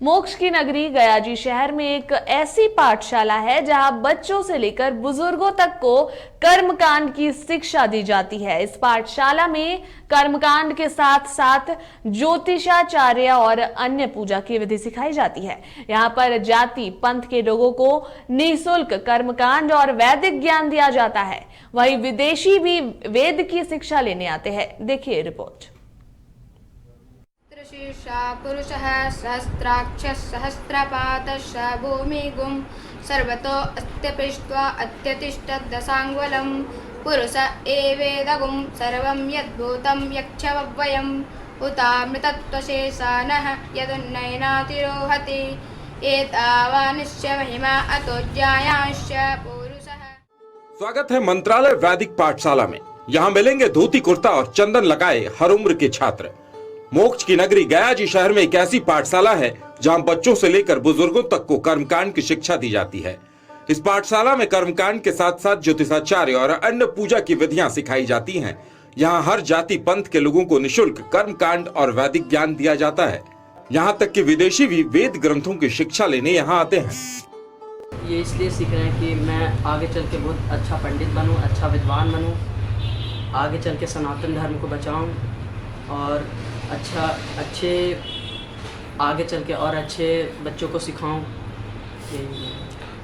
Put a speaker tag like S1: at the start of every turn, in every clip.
S1: मोक्ष की नगरी गयाजी शहर में एक ऐसी पाठशाला है जहां बच्चों से लेकर बुजुर्गों तक को कर्मकांड की शिक्षा दी जाती है। इस पाठशाला में कर्मकांड के साथ साथ ज्योतिषाचार्य और अन्य पूजा की विधि सिखाई जाती है। यहां पर जाति पंथ के लोगों को निःशुल्क कर्मकांड और वैदिक ज्ञान दिया जाता है। वहीं विदेशी भी वेद की शिक्षा लेने आते हैं। देखिए रिपोर्ट।
S2: शीर्षा पुरुषः सहस्राक्षः सहस्रपादश्च भूमिगुं सर्वतो अस्त्यपृष्ट्वा अत्यतिष्ठत् दशाङ्गुलं पुरुष एवेदगुं सर्वं यद्भूतं यक्षवयम् उतामृतत्वशेषानः यदुन्नयनातिरोहति एतावानिश्च महिमा अतो ज्ञायांश्च पुरुषः।
S3: स्वागत है मंत्रालय वैदिक पाठशाला में। यहाँ मिलेंगे धोती कुर्ता और चंदन लगाए हर उम्र के छात्र। मोक्ष की नगरी गयाजी शहर में एक ऐसी पाठशाला है जहां बच्चों से लेकर बुजुर्गों तक को कर्मकांड की शिक्षा दी जाती है। इस पाठशाला में कर्मकांड के साथ साथ ज्योतिषाचार्य और अन्य पूजा की विधियां सिखाई जाती हैं। यहां हर जाति पंथ के लोगों को निःशुल्क कर्मकांड और वैदिक ज्ञान दिया जाता है। यहां तक कि विदेशी भी वेद ग्रंथों की शिक्षा लेने यहाँ आते हैं।
S4: ये इसलिए सीख रहे हैं कि मैं आगे चल के बहुत अच्छा पंडित बनूं, अच्छा विद्वान बनूं, आगे चल के सनातन धर्म को बचाऊं और अच्छे आगे चल के और अच्छे बच्चों को सिखाऊं।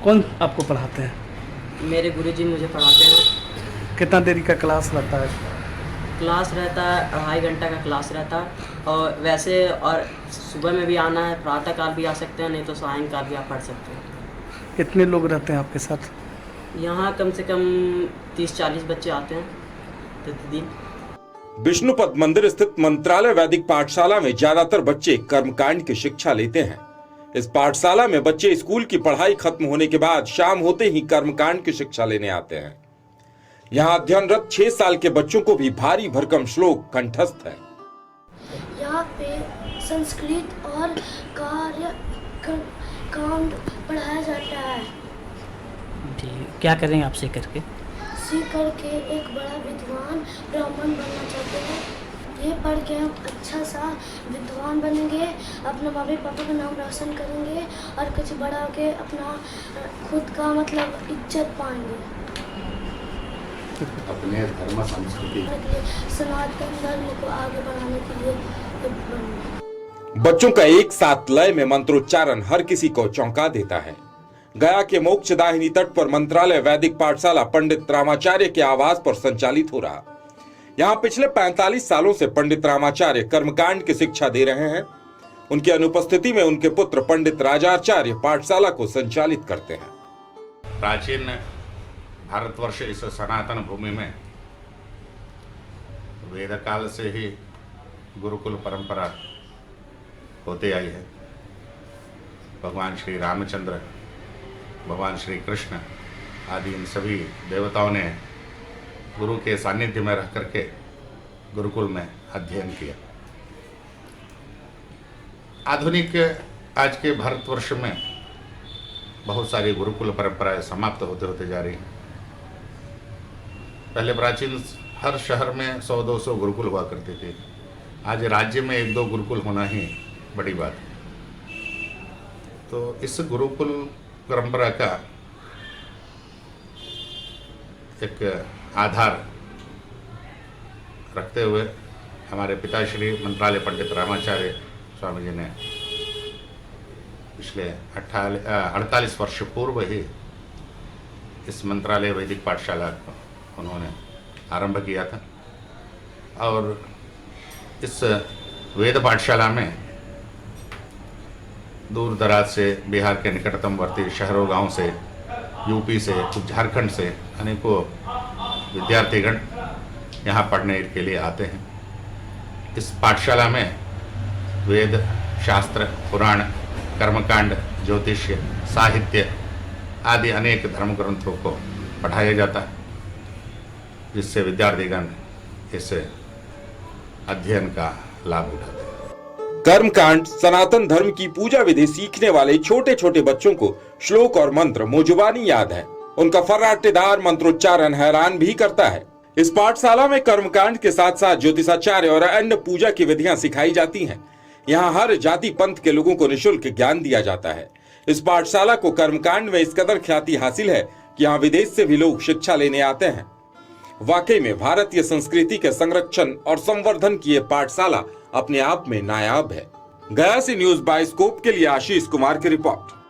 S5: कौन आपको पढ़ाते हैं?
S4: मेरे गुरुजी मुझे पढ़ाते हैं।
S5: कितना देरी का क्लास रहता है?
S4: क्लास रहता है 2.5 घंटा का क्लास रहता है। और वैसे और सुबह में भी आना है, प्रातः काल भी आ सकते हैं, नहीं तो सायंकाल भी आप पढ़ सकते हैं।
S5: कितने लोग रहते हैं आपके साथ?
S4: यहाँ कम से कम 30-40 बच्चे आते हैं प्रतिदिन।
S3: विष्णुपद मंदिर स्थित मंत्रालय वैदिक पाठशाला में ज्यादातर बच्चे कर्मकांड की शिक्षा लेते हैं। इस पाठशाला में बच्चे स्कूल की पढ़ाई खत्म होने के बाद शाम होते ही कर्मकांड की शिक्षा लेने आते हैं। यहाँ अध्ययनरत 6 साल के बच्चों को भी भारी भरकम श्लोक कंठस्थ है।
S6: यहाँ पे संस्कृत और कांड पढ़ाया जाता है।
S7: क्या करेंगे आप सीख करके?
S6: सीख करके एक बड़ा विद्वान ब्राह्मण बनना चाहते हैं। ये पढ़ के हम अच्छा सा विद्वान बनेंगे, अपने मम्मी पापा का नाम रोशन करेंगे और कुछ बड़ा होके अपना खुद का मतलब इज्जत पाएंगे।
S8: अपने धर्म संस्कृति
S6: सनातन धर्म को आगे बढ़ाने के लिए
S3: बच्चों का एक साथ लय में मंत्रोच्चारण हर किसी को चौंका देता है। गया के मोक्षदायिनी तट पर मंत्रालय वैदिक पाठशाला पंडित रामाचार्य के आवास पर संचालित हो रहा। यहाँ पिछले 45 सालों से पंडित रामाचार्य कर्मकांड की शिक्षा दे रहे हैं। उनकी अनुपस्थिति में उनके पुत्र पंडित राजाचार्य पाठशाला को संचालित करते हैं।
S8: प्राचीन भारतवर्ष इस सनातन भूमि में वेद काल से ही गुरुकुल परंपरा होते आई है। भगवान श्री रामचंद्र, भगवान श्री कृष्ण आदि इन सभी देवताओं ने गुरु के सानिध्य में रह करके गुरुकुल में अध्ययन किया। आधुनिक आज के भारतवर्ष में बहुत सारी गुरुकुल परंपराएं समाप्त होते होते जा रही हैं। पहले प्राचीन हर शहर में 100-200 गुरुकुल हुआ करते थे। आज राज्य में 1-2 गुरुकुल होना ही बड़ी बात है। तो इस गुरुकुल परंपरा का एक आधार रखते हुए हमारे पिताश्री मंत्रालय पंडित रामाचार्य स्वामी जी ने पिछले 48 वर्ष पूर्व ही इस मंत्रालय वैदिक पाठशाला को उन्होंने आरंभ किया था। और इस वेद पाठशाला में दूर दराज से, बिहार के निकटतमवर्ती शहरों गांव से, यूपी से, कुछ झारखंड से अनेकों विद्यार्थीगण यहाँ पढ़ने के लिए आते हैं। इस पाठशाला में वेद, शास्त्र, पुराण, कर्मकांड, ज्योतिष्य, साहित्य आदि अनेक धर्म ग्रंथों को पढ़ाया जाता है, जिससे विद्यार्थीगण इस अध्ययन का लाभ उठाते हैं।
S3: कर्मकांड सनातन धर्म की पूजा विधि सीखने वाले छोटे छोटे बच्चों को श्लोक और मंत्र मुजुबानी याद है। उनका फर्राटेदार मंत्रोच्चारण हैरान भी करता है। इस पाठशाला में कर्मकांड के साथ साथ ज्योतिषाचार्य और अन्य पूजा की विधियां सिखाई जाती हैं। यहाँ हर जाति पंथ के लोगों को निःशुल्क ज्ञान दिया जाता है। इस पाठशाला को कर्मकांड में इस कदर ख्याति हासिल है कि यहाँ विदेश से भी लोग शिक्षा लेने आते हैं। वाकई में भारतीय संस्कृति के संरक्षण और संवर्धन की ये पाठशाला अपने आप में नायाब है। गया से न्यूज़ बाइस्कोप के लिए आशीष कुमार की रिपोर्ट।